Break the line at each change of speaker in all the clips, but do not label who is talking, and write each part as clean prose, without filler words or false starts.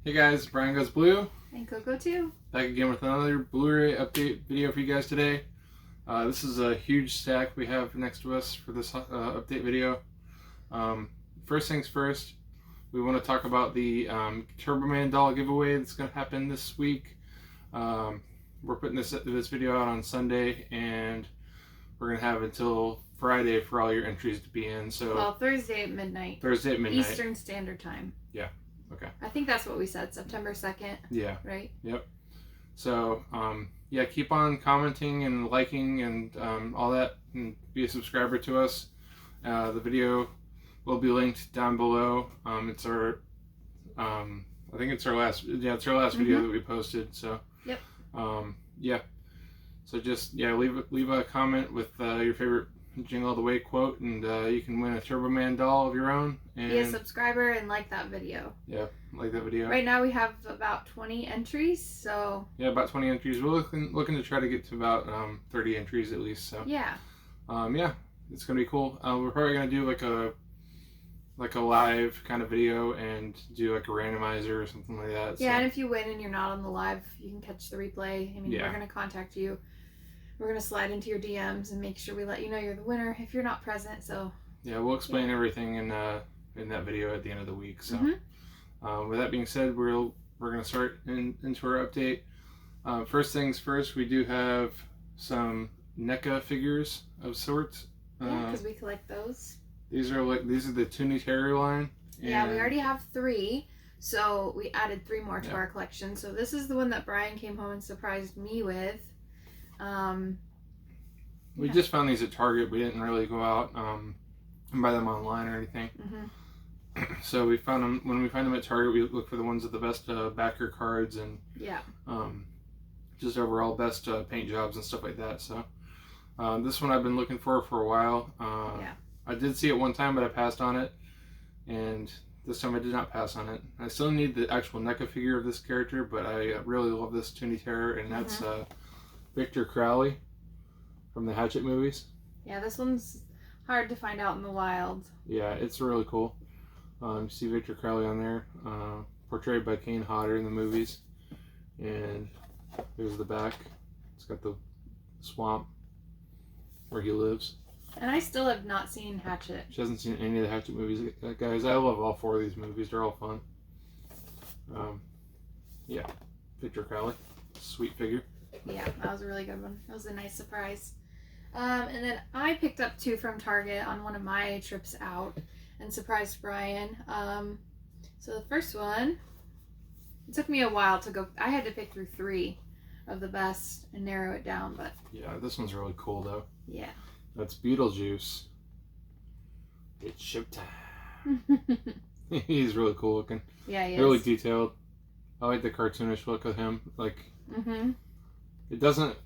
Hey guys, Brian Goes Blue.
And GoGo too.
Back again with another Blu-ray update video for you guys today. This is a huge stack we have next to us for this update video. First things first, we want to talk about the Turbo Man doll giveaway that's going to happen this week. We're putting this video out on Sunday, and we're going to have until Friday for all your entries to be in. So
well, Thursday at midnight.
Thursday at midnight.
Eastern Standard Time.
Yeah. Okay.
I think that's what we said, September 2nd.
Yeah.
Right?
Yep. So, yeah, keep on commenting and liking and all that, and be a subscriber to us. The video will be linked down below. It's our, I think it's our last, it's our last video that we posted. So,
yep.
Yeah. So just, leave a comment with your favorite Jingle All the Way quote, and you can win a Turbo Man doll of your own. And
be a subscriber and like that video.
Yeah, like that video.
Right now we have about 20 entries, so...
Yeah, about 20 entries. We're looking to try to get to about 30 entries at least, so...
Yeah.
Yeah, it's going to be cool. We're probably going to do like a live kind of video and do like a randomizer or something like that.
Yeah,
so.
and if you win and you're not on the live, you can catch the replay. I mean, we're going to contact you. We're going to slide into your DMs and make sure we let you know you're the winner if you're not present, so...
Yeah, we'll explain everything in that video at the end of the week. So, with that being said, we're going to start into our update. First things first, we do have some Neca figures of sorts.
Yeah, because we collect those.
These are the Toony Terrier line.
Yeah, we already have 3, so we added 3 more to our collection. So this is the one that Brian came home and surprised me with.
We just found these at Target. We didn't really go out and buy them online or anything. So we found them. When we find them at Target, we look for the ones with the best backer cards and just overall best paint jobs and stuff like that. So this one I've been looking for a while. I did see it one time, but I passed on it, and this time I did not pass on it. I still need the actual Neca figure of this character, but I really love this Toony Terror, and that's Victor Crowley from the Hatchet movies.
Yeah, this one's hard to find out in the wild.
Yeah, it's really cool. You see Victor Crowley on there, portrayed by Kane Hodder in the movies. And there's the back. It's got the swamp where he lives.
And I still have not seen Hatchet.
She hasn't seen any of the Hatchet movies. Guys, I love all 4 of these movies. They're all fun. Yeah, Victor Crowley. Sweet figure. Yeah,
that was a really good one. That was a nice surprise. And then I picked up 2 from Target on one of my trips out and surprised Brian. So the first one, it took me a while to go. I had to pick through 3 of the best and narrow it down, but... Yeah,
this one's really cool, though.
Yeah.
That's Beetlejuice. It's showtime. He's really cool looking.
Yeah, he is.
Really detailed. I like the cartoonish look of him. Like... It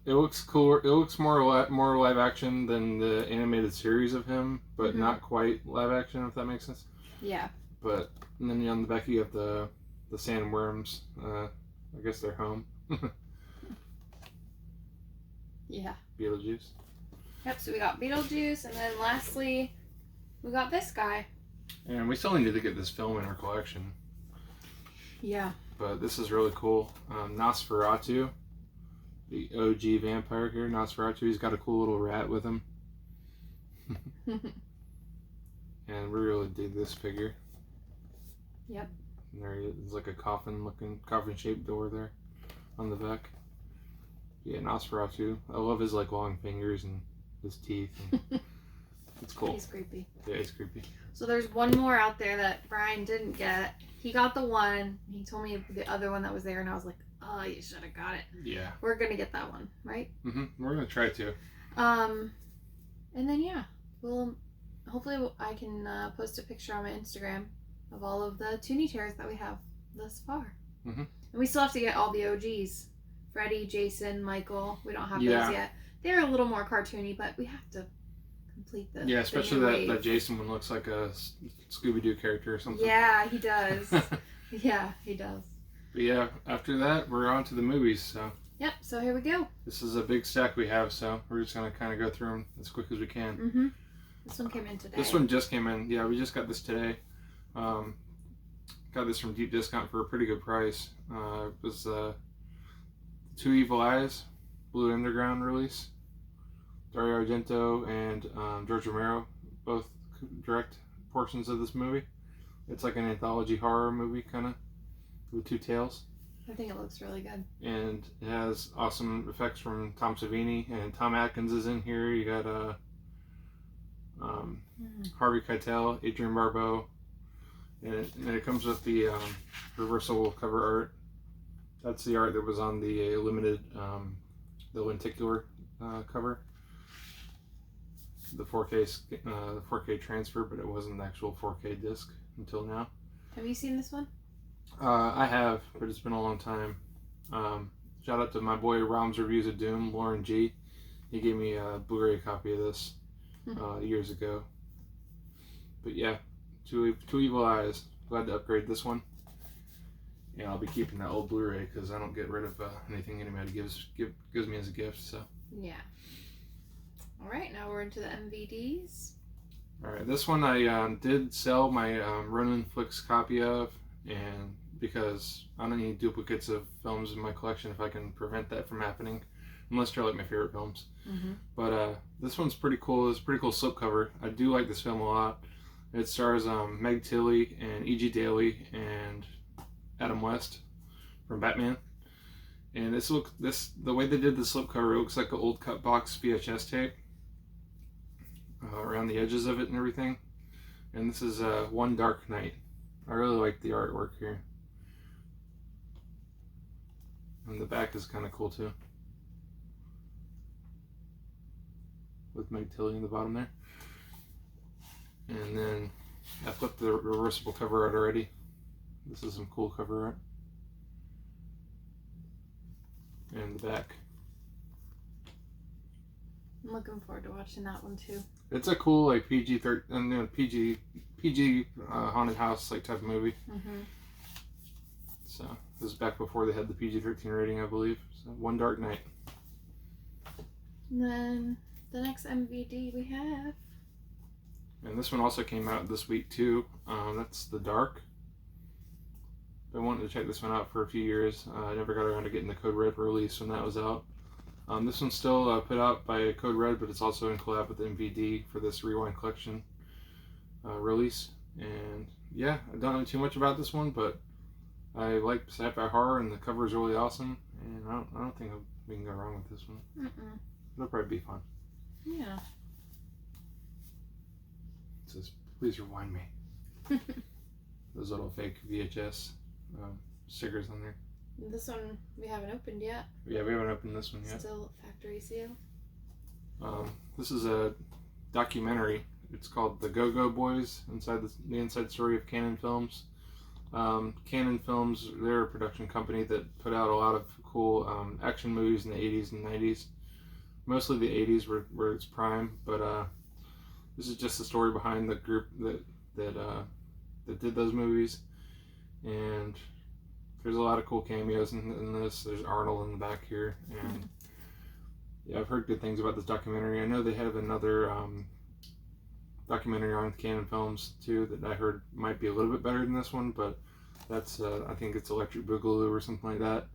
looks cooler. It looks more live action than the animated series of him, but not quite live action, if that makes sense.
Yeah.
But and then on the back you have the sandworms. I guess they're home.
Yeah.
Beetlejuice.
Yep. So we got Beetlejuice, and then lastly, we got this guy.
And we still need to get this film in our collection.
Yeah.
But this is really cool. Nosferatu. The OG vampire here, Nosferatu. He's got a cool little rat with him. And we really dig this figure.
Yep.
And there he is. There's like a coffin-shaped door there on the back. Yeah, Nosferatu. I love his like long fingers and his teeth. And it's cool.
He's creepy.
Yeah, he's creepy.
So there's one more out there that Brian didn't get. He got the one. He told me the other one that was there, and I was like, oh, you should have got it.
Yeah.
We're going to get that one, right?
We're going to try to.
And then, yeah. Hopefully I can post a picture on my Instagram of all of the Toony Terrors that we have thus far. And we still have to get all the OGs. Freddy, Jason, Michael. We don't have those yet. They're a little more cartoony, but we have to complete the...
Yeah, especially that Jason one looks like a Scooby-Doo character or something.
Yeah, he does. Yeah, he does.
But yeah, after that, we're on to the movies, so...
Yep, so here we go.
This is a big stack we have, so we're just going to kind of go through them as quick as we can.
This one came in today.
This one just came in. Yeah, we just got this today. got this from deep discount for a pretty good price. It was Two Evil Eyes, Blue Underground release. Dario Argento and George Romero both direct portions of this movie. It's like an anthology horror movie, kind of, with two tales.
I think it looks really good.
And it has awesome effects from Tom Savini, and Tom Atkins is in here. You got Harvey Keitel, Adrienne Barbeau, and it comes with the reversible cover art. That's the art that was on the limited, the lenticular cover. The 4K transfer, but it wasn't an actual 4K disc until now.
Have you seen this one?
I have, but it's been a long time. Shout out to my boy Rom's Reviews of Doom, Lauren G. He gave me a Blu-ray copy of this years ago. But yeah, Two Evil Eyes. Glad to upgrade this one. Yeah, I'll be keeping that old Blu-ray because I don't get rid of anything anybody gives me as a gift. So
yeah. All right, now we're into the MVDs.
All right, this one I did sell my Ronin Flicks copy of, and because I don't need duplicates of films in my collection if I can prevent that from happening, unless they're like my favorite films. But this one's pretty cool. It's a pretty cool slipcover. I do like this film a lot. It stars Meg Tilly and E.G. Daily and Adam West from Batman. And the way they did the slipcover, it looks like an old cut box VHS tape around the edges of it and everything. And this is One Dark Night. I really like the artwork here. And the back is kind of cool too, with Meg Tilly in the bottom there. And then I flipped the reversible cover art already. This is some cool cover art. And the back.
I'm looking forward to watching that one too.
It's a cool like PG haunted house like type of movie. So this is back before they had the PG-13 rating, I believe. So One Dark Night.
And then the next MVD we have.
And this one also came out this week too. That's The Dark. I wanted to check this one out for a few years. I never got around to getting the Code Red release when that was out. This one's still put out by Code Red, but it's also in collab with MVD for this Rewind Collection release. And yeah, I don't know too much about this one, but I like sci-fi horror, and the cover is really awesome. And I don't think we can go wrong with this one. It'll probably be fun.
Yeah.
It says, "Please rewind me." Those little fake VHS stickers on there.
This one we haven't opened yet.
Yeah, we haven't opened this one yet.
Still factory seal.
This is a documentary. It's called The GoGo Boys, the inside story of Cannon Films. Cannon Films, they're a production company that put out a lot of cool action movies in the 80s and 90s. Mostly the 80s were its prime, but this is just the story behind the group that did those movies. And there's a lot of cool cameos in this. There's Arnold in the back here, and yeah, I've heard good things about this documentary. I know they have another documentary on Cannon Films too that I heard might be a little bit better than this one, but that's I think it's Electric Boogaloo or something like that.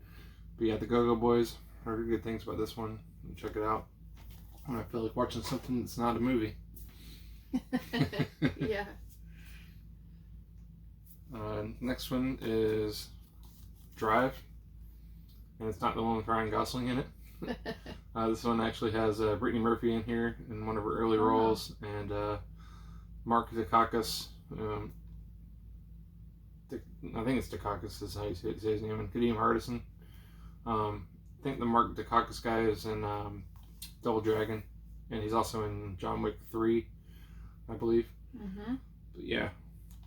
But yeah, the GoGo Boys, I heard good things about this one. Check it out when I feel like watching something that's not a movie.
Yeah.
Next one is Drive, and it's not the one with Ryan Gosling in it. This one actually has Brittany Murphy in here in one of her early roles, and Mark Dacakis. I think it's Dacakis is how you say his name, and Kadeem Hardison. I think the Mark Dacakis guy is in Double Dragon, and he's also in John Wick 3, I believe. But yeah,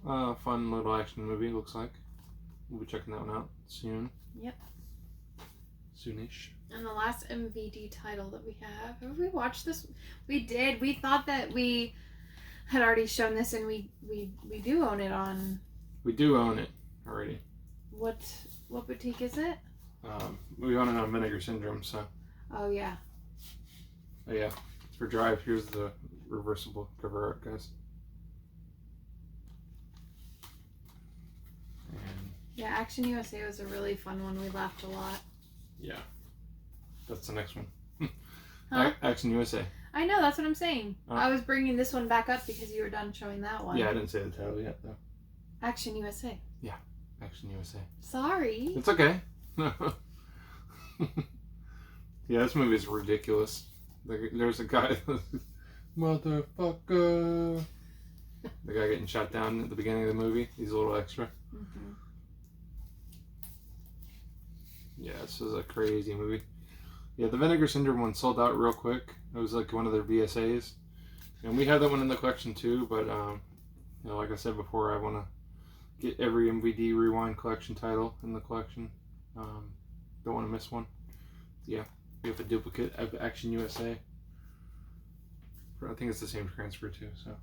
fun little action movie, looks like. We'll be checking that one out soon.
Yep.
Soonish.
And the last MVD title that we have we watched this? We did. We thought that we had already shown this, and we do own it on...
We do own it already.
What boutique is it?
We own it on Vinegar Syndrome, so...
Oh, yeah.
Oh, yeah. For Drive, here's the reversible cover art, guys.
Yeah, Action USA was a really fun one. We laughed a lot.
Yeah. That's the next one.
Huh?
Action USA.
I know, that's what I'm saying. I was bringing this one back up because you were done showing that one.
Yeah, I didn't say the title yet, though.
Action USA.
Yeah, Action USA.
Sorry.
It's okay. Yeah, this movie is ridiculous. There's a guy, motherfucker. The guy getting shot down at the beginning of the movie. He's a little extra. Mm-hmm. Yeah, this is a crazy movie. Yeah, the Vinegar Syndrome one sold out real quick. It was like one of their VSAs. And we have that one in the collection too, but you know, like I said before, I want to get every MVD Rewind collection title in the collection. Don't want to miss one. Yeah, we have a duplicate of Action USA. I think it's the same transfer too, so.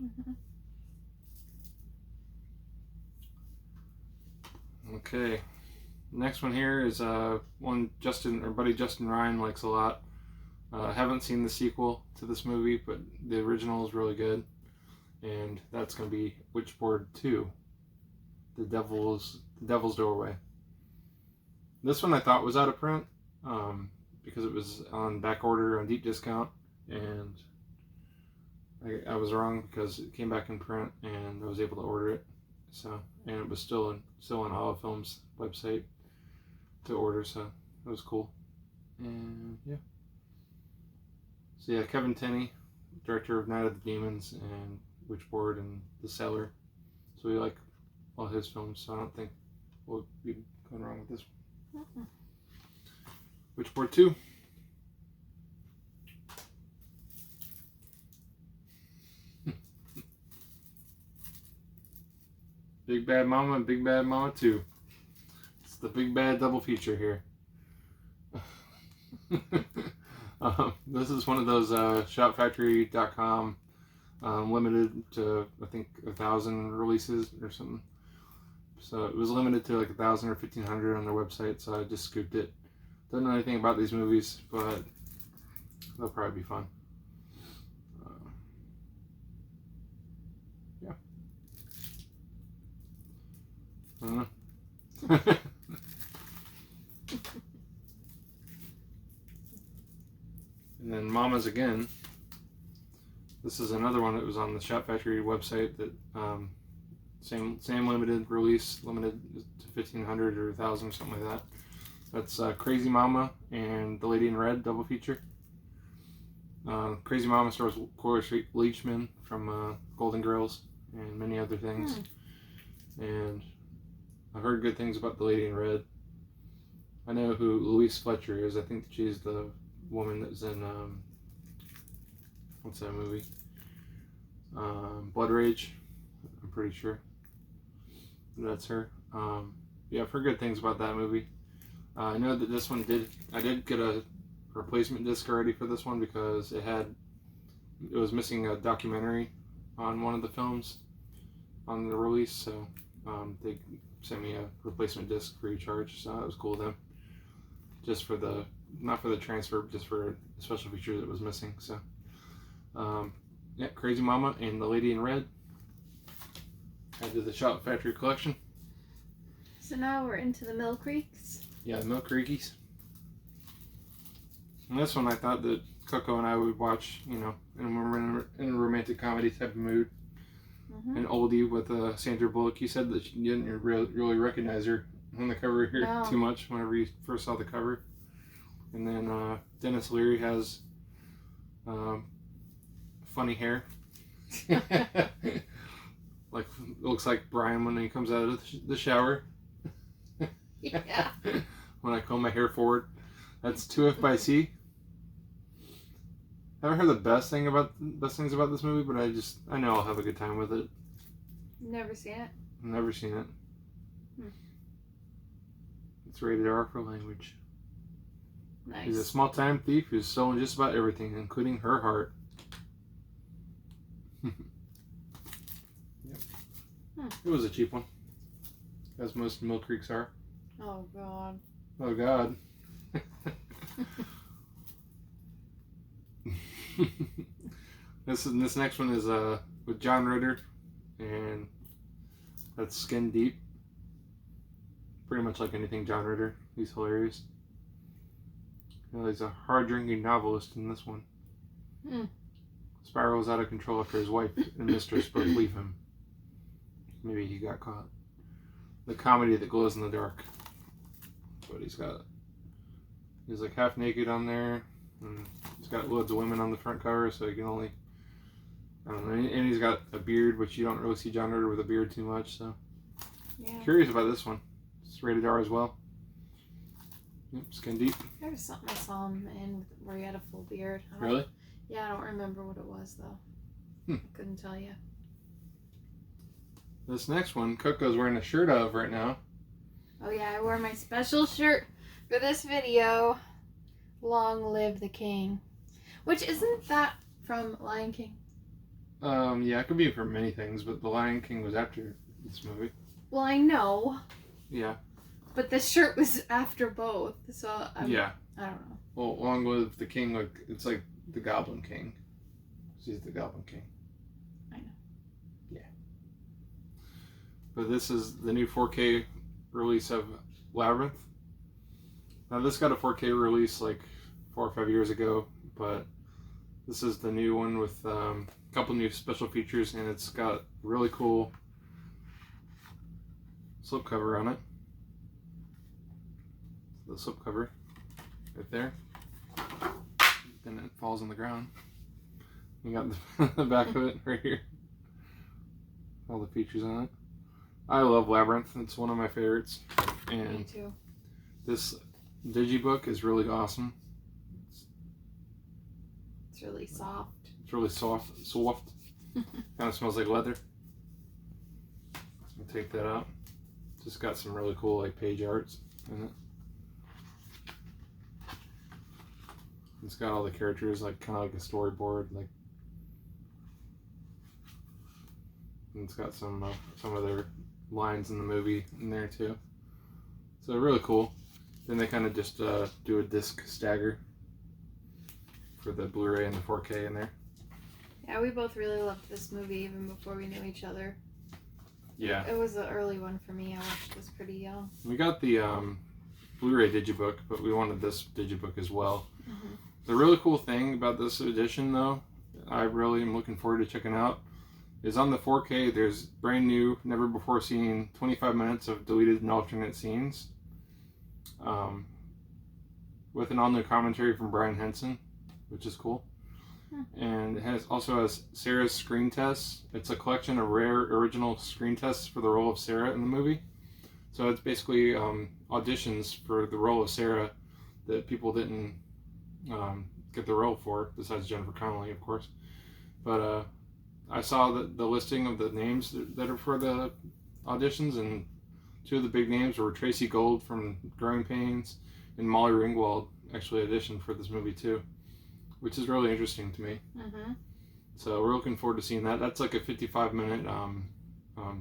Mm-hmm. Okay. Next one here is one our buddy Justin Ryan likes a lot. Haven't seen the sequel to this movie, but the original is really good. And that's going to be Witchboard 2, The Devil's Doorway. This one I thought was out of print because it was on back order on deep discount, and I was wrong because it came back in print and I was able to order it. So, and it was still on Olive Films website to order, so it was cool. And yeah. So yeah, Kevin Tenney, director of Night of the Demons and Witchboard and The Cellar. So we like all his films, so I don't think we'll be going wrong with this one. Witchboard 2. Big Bad Mama and Big Bad Mama 2. It's the big bad double feature here. This is one of those shopfactory.com limited to, I think, 1,000 releases or something. So it was limited to like 1,000 or 1,500 on their website, so I just scooped it. Don't know anything about these movies, but they'll probably be fun. Yeah. I don't know. And then Mamas Again. This is another one that was on the Shop Factory website that same limited release, limited to 1,500 or 1,000 or something like that. That's Crazy Mama and The Lady in Red double feature. Crazy Mama stars Cloris Leachman from Golden Girls and many other things. And I've heard good things about The Lady in Red. I know who Louise Fletcher is. I think she's the woman that was in what's that movie? Blood Rage. I'm pretty sure that's her. Yeah, I've heard good things about that movie. I know that this one I did get a replacement disc already for this one because it was missing a documentary on one of the films on the release, so they sent me a replacement disc free of charge, so that was cool of them. Just for not for the transfer, just for the special features that was missing. So, yeah, Crazy Mama and The Lady in Red. Add to the Shop Factory collection.
So now we're into the Mill Creeks.
Yeah, the Mill Creekies. And this one I thought that Coco and I would watch, you know, in a romantic comedy type of mood. Mm-hmm. An oldie with Sandra Bullock. You said that you didn't really recognize her on the cover here too much whenever you first saw the cover. And then Dennis Leary has funny hair. Like, looks like Brian when he comes out of the shower.
Yeah.
When I comb my hair forward. That's 2F by C. I haven't heard the best things about this movie, but I know I'll have a good time with it.
Never seen it?
Never seen it. It's rated R for language.
Nice.
He's a small-time thief who's stolen just about everything, including her heart. Yep. It was a cheap one, as most Mill Creeks are.
Oh, God.
Oh, God. This next one is with John Ritter, and that's Skin Deep. pretty much like anything John Ritter. He's hilarious. He's a hard-drinking novelist in this one. Spirals out of control after his wife and mistress both leave him. Maybe he got caught. The comedy that glows in the dark. That's what he's got. He's like half naked on there. And he's got loads of women on the front cover, so he can only... I don't know. And he's got a beard, which you don't really see John Ritter with a beard too much, so... Yeah. Curious about this one. It's rated R as well. Yep, skin deep.
There was something I saw him in where he had a full beard.
Really?
Yeah, I don't remember what it was, though. I couldn't tell you.
This next one, Coco's wearing a shirt of right now.
Oh, yeah, I wore my special shirt for this video. Long live the king. Which, isn't that from Lion King?
Yeah, it could be from many things, but The Lion King was after this movie.
Well, I know.
Yeah.
But the shirt was after both, so
yeah.
I don't know.
Well, Long live the king, like it's like the Goblin King. He's the Goblin King.
I know.
Yeah. But this is the new 4K release of Labyrinth. Now this got a 4K release like 4 or 5 years ago, but this is the new one with a couple new special features, and it's got really cool slipcover on it. The slipcover right there. Then it falls on the ground. You got the back of it right here. All the features on it. I love Labyrinth. It's one of my favorites. And
me too.
This digibook is really awesome.
It's really soft.
It's really soft. Kind of smells like leather. I'll take that out. Just got some really cool like page arts in it. It's got all the characters like kind of like a storyboard, like. And it's got some of their lines in the movie in there too. So really cool. Then they kind of just do a disc stagger for the Blu-ray and the 4K in there.
Yeah, we both really loved this movie even before we knew each other.
Yeah.
It was an early one for me. I watched this pretty young.
We got the Blu-ray digibook, but we wanted this digibook as well. Mm-hmm. The really cool thing about this edition, though, I really am looking forward to checking out, is on the 4K, there's brand new, never before seen 25 minutes of deleted and alternate scenes. With an all-new commentary from Brian Henson, which is cool. And it also has Sarah's screen tests. It's a collection of rare original screen tests for the role of Sarah in the movie. So it's basically auditions for the role of Sarah that people didn't get the role for, besides Jennifer Connelly, of course. But I saw the listing of the names that are for the auditions, and two of the big names were Tracy Gold from Growing Pains and Molly Ringwald actually auditioned for this movie too, which is really interesting to me. Mm-hmm. So we're looking forward to seeing that. That's like a 55-minute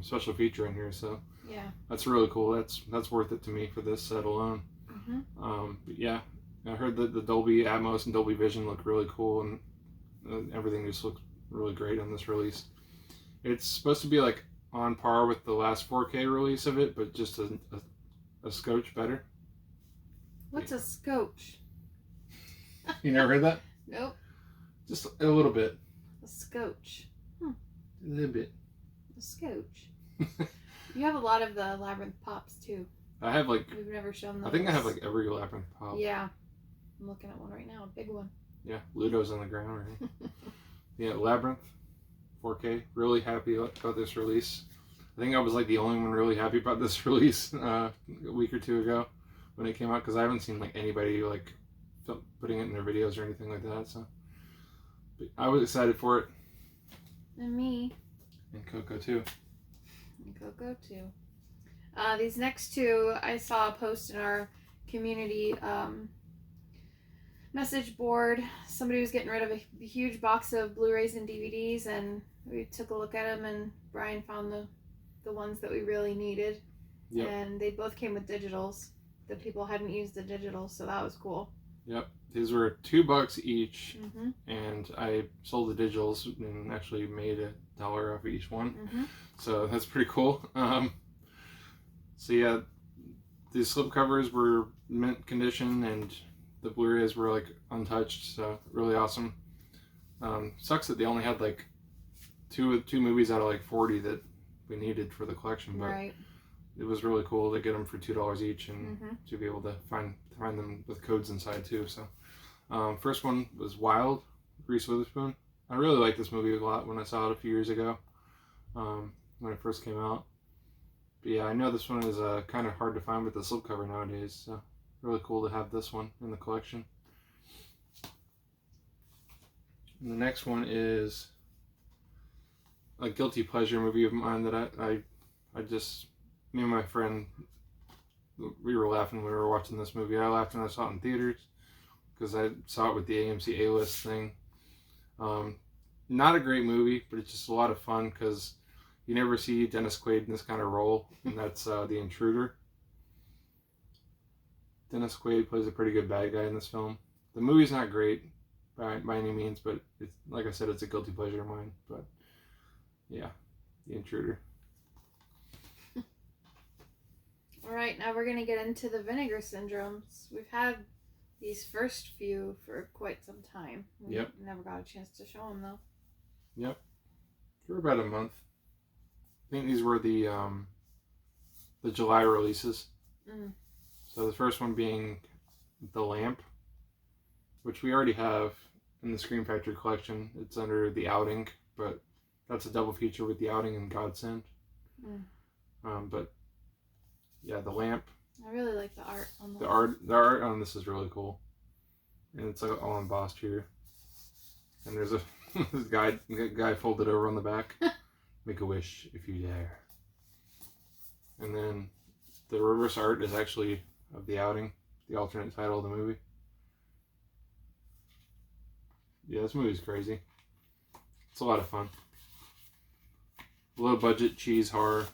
special feature in here, so
yeah, that's
really cool. That's worth it to me for this set alone.
Mm-hmm.
But yeah, I heard that the Dolby Atmos and Dolby Vision look really cool, and everything just looks really great on this release. It's supposed to be like on par with the last 4K release of it, but just a scotch better.
What's a scotch?
You never heard that?
Nope.
Just a little bit.
A scotch.
A little bit.
A scotch. You have a lot of the Labyrinth pops too.
I have like.
We've never shown those.
I think I have like every Labyrinth pop.
Yeah. I'm looking at one right now, a big one.
Yeah, Ludo's on the ground right here. Yeah, Labyrinth, 4K. Really happy about this release. I think I was like the only one really happy about this release a week or two ago when it came out, because I haven't seen like anybody like putting it in their videos or anything like that. So but I was excited for it.
And me.
And Coco too.
And Coco too. These next two, I saw a post in our community message board. Somebody was getting rid of a huge box of Blu-rays and DVDs, and we took a look at them, and Brian found the ones that we really needed. Yep. And they both came with digitals. The people hadn't used the digitals, so that was cool.
Yep. These were $2 each, and I sold the digitals and actually made $1 off each one. So that's pretty cool. So yeah, the slipcovers were mint condition, and the Blu-rays were like untouched, so really awesome. Sucks that they only had like two movies out of like 40 that we needed for the collection, but
right.
It was really cool to get them for $2 each, and to be able to find them with codes inside too. So, first one was Wild, Reese Witherspoon. I really liked this movie a lot when I saw it a few years ago, when it first came out. But yeah, I know this one is kind of hard to find with the slipcover nowadays, so really cool to have this one in the collection. And the next one is a guilty pleasure movie of mine that I just, me and my friend, we were laughing when we were watching this movie. I laughed when I saw it in theaters because I saw it with the AMC A-list thing. Not a great movie, but it's just a lot of fun because you never see Dennis Quaid in this kind of role, and that's The Intruder. Dennis Quaid plays a pretty good bad guy in this film. The movie's not great by any means, but it's, like I said, it's a guilty pleasure of mine. But yeah, The Intruder.
All right, now we're gonna get into the Vinegar Syndromes. We've had these first few for quite some time. We never got a chance to show them though.
Yep, for about a month. I think these were the July releases. So the first one being The Lamp, which we already have in the Scream Factory collection. It's under The Outing, but that's a double feature with The Outing and Godsend. But yeah, The Lamp. I
really like the art on
the art on this is really cool, and it's like all embossed here. And there's a this guy folded over on the back. Make a wish if you dare. And then the reverse art is actually of The Outing, the alternate title of the movie. Yeah, this movie's crazy. It's a lot of fun. Low budget cheese horror.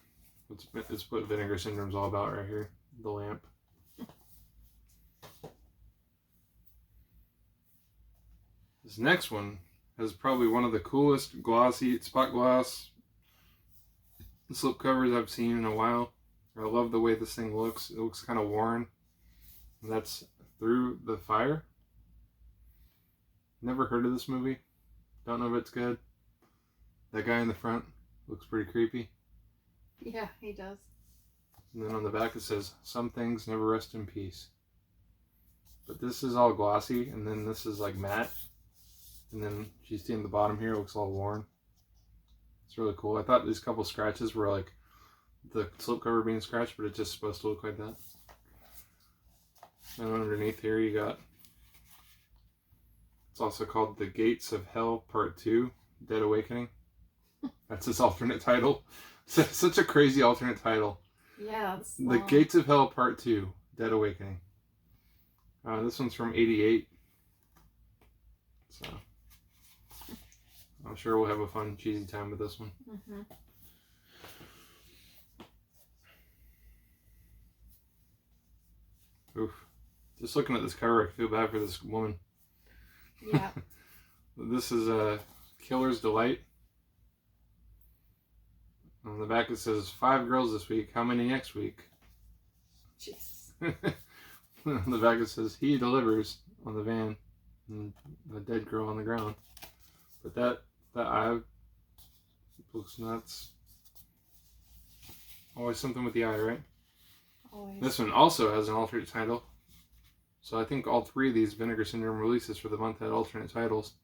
It's what Vinegar Syndrome's all about right here. The Lamp. This next one has probably one of the coolest glossy spot gloss slipcovers I've seen in a while. I love the way this thing looks. It looks kind of worn. And that's Through the Fire. Never heard of this movie. Don't know if it's good. That guy in the front looks pretty creepy.
Yeah, he does.
And then on the back it says, "Some things never rest in peace." But this is all glossy, and then this is like matte. And then you see in the bottom here, it looks all worn. It's really cool. I thought these couple scratches were like the slipcover being scratched, but it's just supposed to look like that. And underneath here you got, it's also called The Gates of Hell Part 2, Dead Awakening. That's its alternate title. Such a crazy alternate title.
Yeah, that's
The Gates of Hell Part 2, Dead Awakening. This one's from '88. So I'm sure we'll have a fun, cheesy time with this one. Oof. Just looking at this cover, I feel bad for this woman.
Yeah.
This is a Killer's Delight. On the back it says, 5 girls this week, how many next week?
Jesus.
On the back it says, he delivers on the van, and a dead girl on the ground. But that eye looks nuts. Always something with the eye, right?
Always.
This one also has an alternate title. So I think all 3 of these Vinegar Syndrome releases for the month had alternate titles.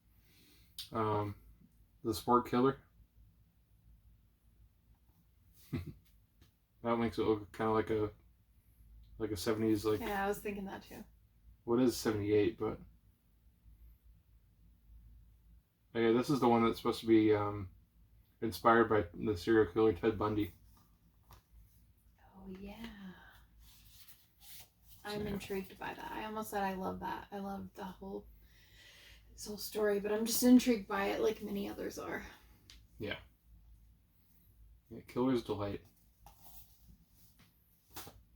The Sport Killer. That makes it look kind of like a 70s, like...
Yeah, I was thinking that too.
What is 78, but... Oh, yeah, this is the one that's supposed to be inspired by the serial killer Ted Bundy.
Oh, yeah. I'm intrigued by that. I almost said I love that. I love this whole story, but I'm just intrigued by it like many others are.
Yeah. Yeah, Killer's Delight.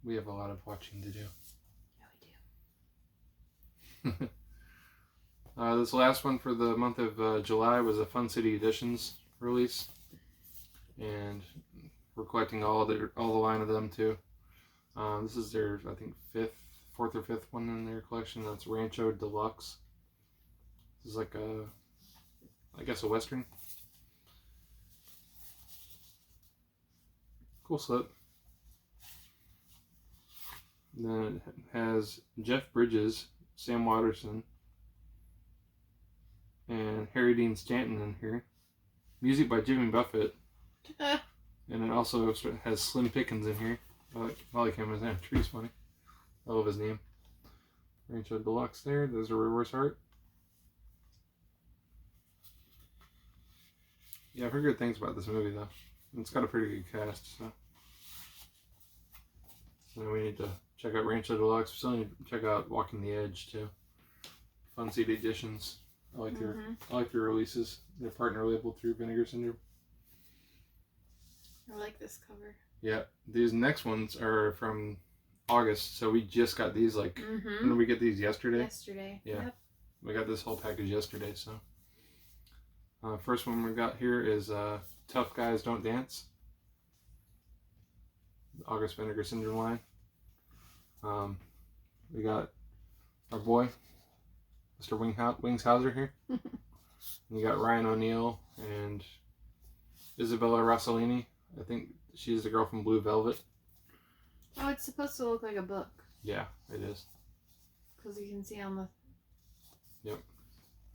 We have a lot of watching to do.
Yeah, we do.
This last one for the month of July was a Fun City Editions release, and we're collecting all the line of them too. This is their, I think, fourth or fifth one in their collection. That's Rancho Deluxe. This is like I guess a Western. Cool slip. Then it has Jeff Bridges, Sam Waterston, and Harry Dean Stanton in here. Music by Jimmy Buffett. And it also has Slim Pickens in here. I like him. His name Tree's funny. I love his name. Rancho Deluxe there. There's a reverse art. Yeah, I've heard good things about this movie though. It's got a pretty good cast, so we need to check out Rancho Deluxe. We still need to check out Walking the Edge too. Fun CD editions. I like their releases. Their partner label through Vinegar Syndrome.
I like this cover.
Yeah, these next ones are from August, so we just got these when did we get these yesterday?
Yesterday.
Yeah.
Yep.
We got this whole package yesterday, so. First one we got here is Tough Guys Don't Dance. The August Vinegar Syndrome line. We got our boy, Mr. Wingshauser here. You got Ryan O'Neal and Isabella Rossellini. I think she's the girl from Blue Velvet.
Oh, it's supposed to look like a book.
Yeah, it is.
Because you can see on the...
Yep.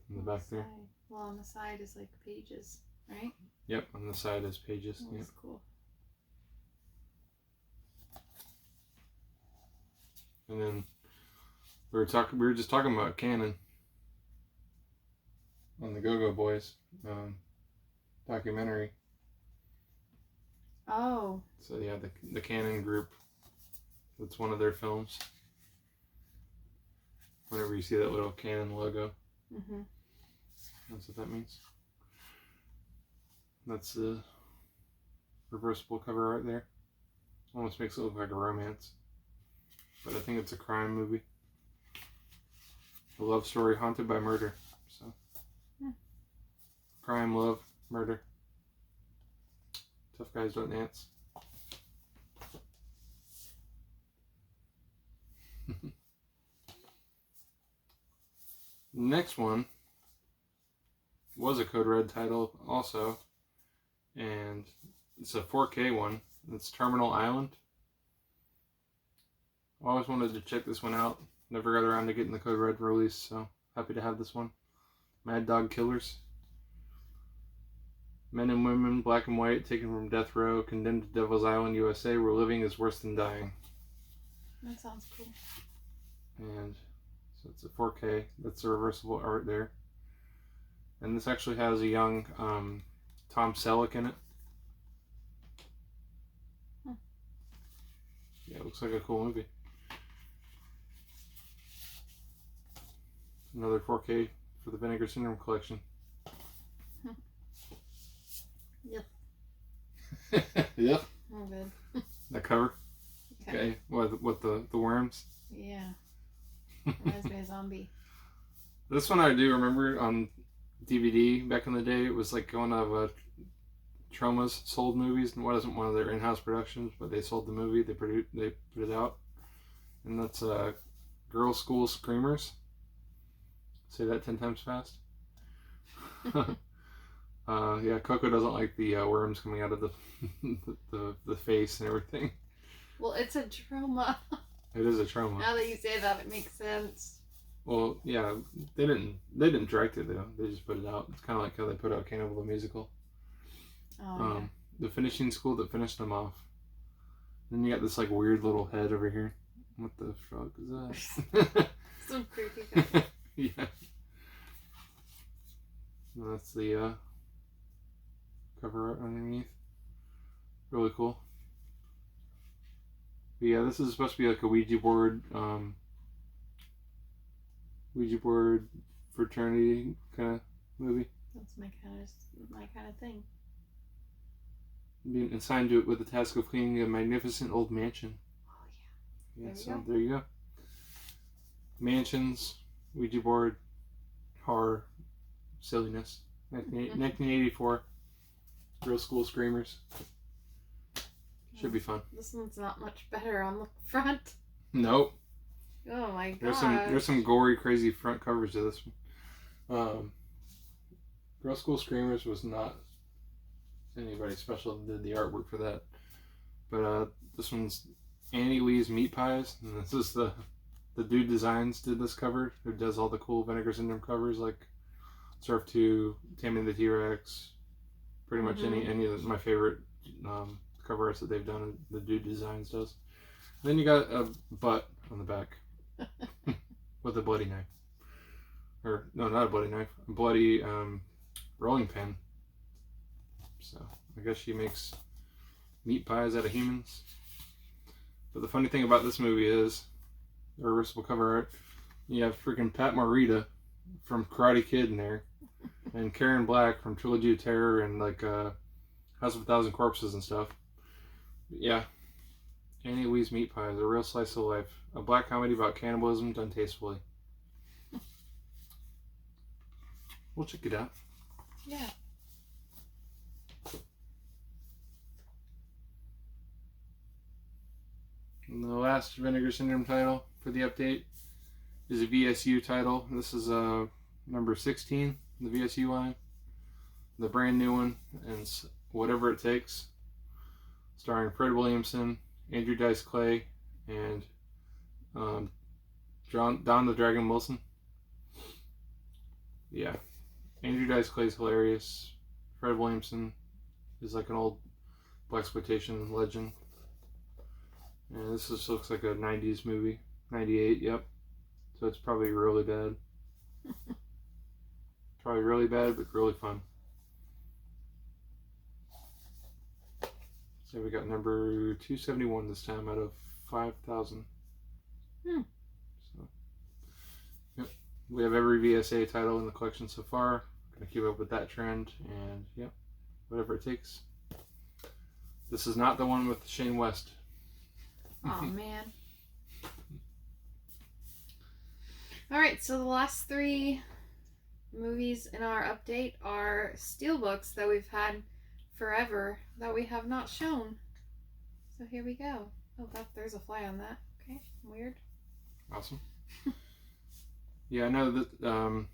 In the back there.
Well, on the side is like pages, right?
Yep, on the side is pages.
That's cool.
And then we were just talking about Canon on the GoGo Boys documentary.
Oh.
So yeah, the Canon group. That's one of their films. Whenever you see that little Canon logo.
Mhm.
That's what that means. That's the reversible cover right there. Almost makes it look like a romance. But I think it's a crime movie. A love story haunted by murder. So, crime, love, murder. Tough Guys Don't Dance. Next one was a Code Red title also, and it's a 4K one. It's Terminal Island. I always wanted to check this one out. Never got around to getting the Code Red release, so happy to have this one. Mad Dog Killers. Men and women, black and white, taken from death row, condemned to Devil's Island, USA, where living is worse than dying.
That sounds cool.
And so it's a 4K. That's the reversible art there. And this actually has a young Tom Selleck in it. Yeah, it looks like a cool movie. Another 4K for the Vinegar Syndrome collection.
Yep.
Yep.
Oh, good.
That cover? Okay. What the worms?
Yeah. Reminds me of Zombie.
This one I do remember on DVD back in the day. It was like one of Troma's sold movies, and wasn't one of their in-house productions, but they sold the movie. They put it out, and that's Girls' School Screamers. Say that 10 times fast. Yeah, Coco doesn't like the worms coming out of the face and everything.
Well, it's a trauma.
It is a trauma.
Now that you say that, it makes sense.
Well, yeah, they didn't direct it though. They just put it out. It's kind of like how they put out Cannibal the Musical.
Oh, yeah.
The finishing school that finished them off. Then you got this like weird little head over here. What the fuck is that?
Some creepy guy.
Yeah. And that's the cover art underneath. Really cool. But yeah, this is supposed to be like a Ouija board fraternity kind of movie.
That's my kind of thing.
Being assigned to it with the task of cleaning a magnificent old mansion.
Oh yeah.
Yeah, there you go. Mansions, Ouija board, horror, silliness. 1984. Girls' School Screamers. Should be fun.
This one's not much better on the front.
Nope.
Oh my god.
There's some gory, crazy front covers to this one. Girl School Screamers was not anybody special that did the artwork for that. But this one's Annie Lee's Meat Pies, and this is the dude designs did this cover, who does all the cool Vinegar Syndrome covers like Surf 2, Tammy the T-Rex, pretty much any of my favorite cover arts that they've done, the dude designs does. And then you got a butt on the back with a bloody knife. Or, no, not a bloody knife, a bloody rolling pin. So, I guess she makes meat pies out of humans. But the funny thing about this movie is, the reversible cover art, you have freaking Pat Morita from Karate Kid in there, and Karen Black from Trilogy of Terror and like House of a Thousand Corpses and stuff. But yeah, Annie Lee's Meat Pies, a real slice of life. A black comedy about cannibalism done tastefully. We'll check it out.
Yeah.
And the last Vinegar Syndrome title for the update is a VSU title. This is number 16, the VSU line. The brand new one, and it's Whatever It Takes. Starring Fred Williamson, Andrew Dice Clay, and Don the Dragon Wilson. Yeah. Andrew Dice Clay is hilarious. Fred Williamson is like an old blaxploitation legend. And this just looks like a 90s movie. 98, yep. So it's probably really bad. Probably really bad, but really fun. So we got number 271 this time out of 5,000. So, yep. We have every VSA title in the collection so far. Gonna keep up with that trend, and yep, Whatever It Takes. This is not the one with Shane West.
Oh man. Alright, so the last 3 movies in our update are steelbooks that we've had forever that we have not shown. So here we go. Oh god, there's a fly on that. Okay, weird.
Awesome. Yeah, I know that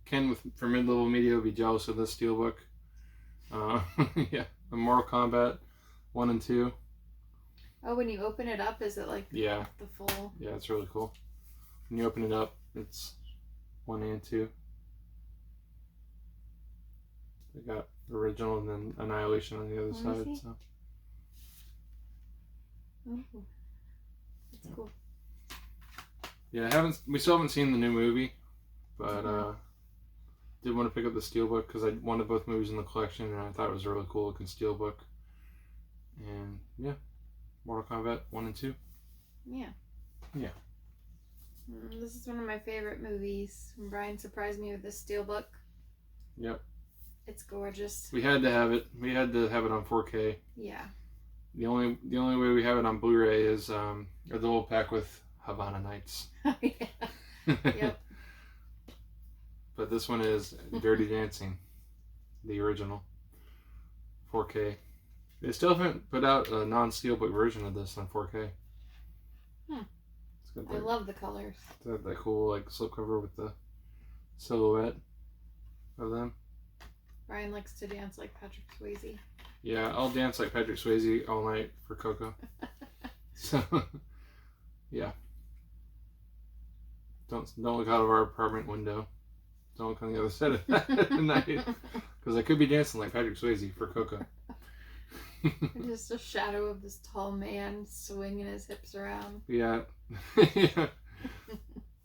Ken from Mid-Level Media will be jealous of this steelbook. Yeah, the Mortal Kombat 1 and 2.
Oh, when you open it up, is it like
the
full?
Yeah, it's really cool. When you open it up, it's 1 and 2. They got original and then Annihilation on the other side. So.
Oh, that's cool.
Yeah, we still haven't seen the new movie, but did want to pick up the steelbook because I wanted both movies in the collection, and I thought it was a really cool looking steelbook. And yeah, Mortal Kombat 1 and 2.
Yeah.
Yeah.
This is one of my favorite movies. When Brian surprised me with this steelbook.
Yep.
It's gorgeous.
We had to have it. We had to have it on 4K.
Yeah.
The only way we have it on Blu-ray is the whole pack with Havana Nights.
Yeah. Yep.
But this one is Dirty Dancing, the original, 4K. They still haven't put out a non-steelbook version of this on 4K. It's got that,
I love the colors.
That cool like slipcover with the silhouette of them.
Brian likes to dance like Patrick Swayze.
Yeah, I'll dance like Patrick Swayze all night for Coco. So, yeah. Don't look out of our apartment window. Don't look on the other side of that at night. Because I could be dancing like Patrick Swayze for Coco.
Just a shadow of this tall man swinging his hips around.
Yeah. Yeah.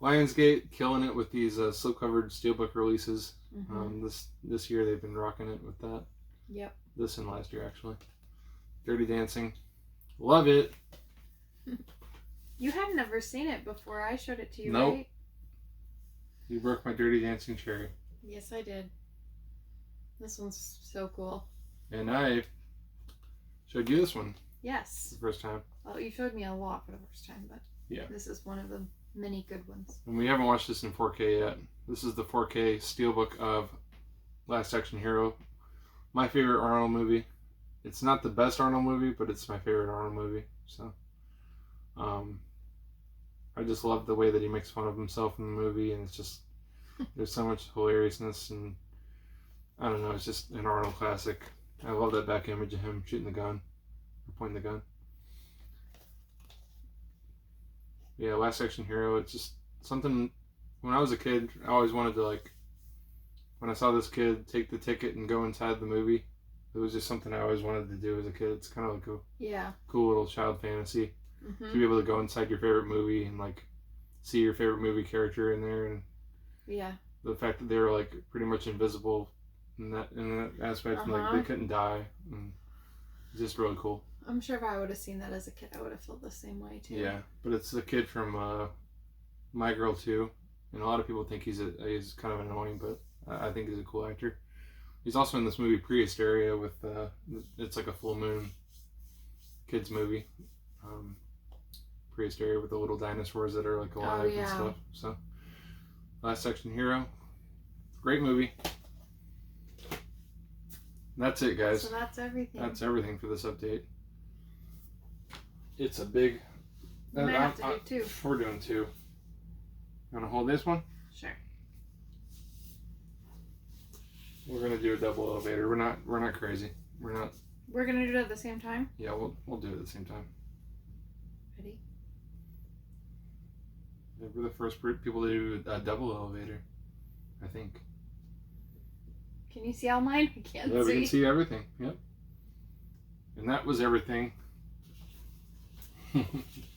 Lionsgate killing it with these slipcovered steelbook releases. This year they've been rocking it with that.
Yep.
This and last year actually. Dirty Dancing. Love it.
You had never seen it before I showed it to you,
nope.
Right?
You broke my Dirty Dancing cherry.
Yes, I did. This one's so cool.
And I showed you this one.
Yes.
The first time.
Well, you showed me a lot for the first time, but
yeah,
this is one of the many good ones.
And we haven't watched this in 4K yet. This is the 4K steelbook of Last Action Hero. My favorite Arnold movie. it's not the best Arnold movie, but it's my favorite Arnold movie. So, I just love the way that he makes fun of himself in the movie, and it's just there's so much hilariousness, and I don't know, it's just an Arnold classic. I love that back image of him shooting the gun, or pointing the gun. Yeah, Last Action Hero. It's just something. When I was a kid, I always wanted to, like, when I saw this kid take the ticket and go inside the movie, it was just something I always wanted to do as a kid. It's kind of like a cool little child fantasy to be able to go inside your favorite movie and, like, see your favorite movie character in there, and the fact that they were, like, pretty much invisible in that aspect, and, like, they couldn't die, and it's just really cool.
I'm sure if I would have seen that as a kid, I would have felt the same way too.
Yeah, but it's the kid from My Girl 2, and a lot of people think he's kind of annoying, but I think he's a cool actor. He's also in this movie Prehysteria with it's like a full moon kids movie. Prehysteria with the little dinosaurs that are like alive and stuff. So, Last Action Hero, great movie. That's it, guys.
So that's everything.
That's everything for this update. It's a big.
We might have to do 2.
We're doing 2. You want to hold this one?
Sure.
We're gonna do a double elevator. We're not crazy. We're
gonna do it at the same time.
Yeah, we'll do it at the same time.
Ready?
Yeah, we're the first people to do a double elevator, I think.
Can you see all mine? I can't see.
Yeah, we can see everything. Yep. And that was everything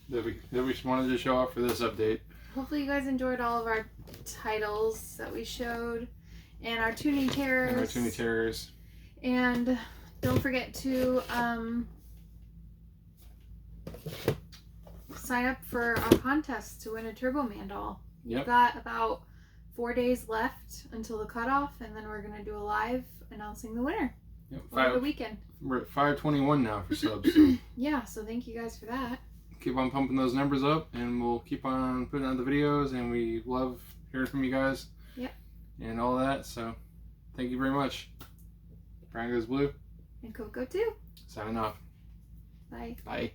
that we wanted to show off for this update.
Hopefully you guys enjoyed all of our titles that we showed, and our Toony Terrors. And don't forget to sign up for our contest to win a Turbo Man doll. You've got about 4 days left until the cutoff, and then we're gonna do a live announcing the winner over the weekend.
We're at 521 now for subs. So.
Yeah, so thank you guys for that.
Keep on pumping those numbers up, and we'll keep on putting out the videos, and we love hearing from you guys.
Yep.
And all that, so thank you very much. Brian Goes Blue.
And GoGo too.
Signing off.
Bye.
Bye.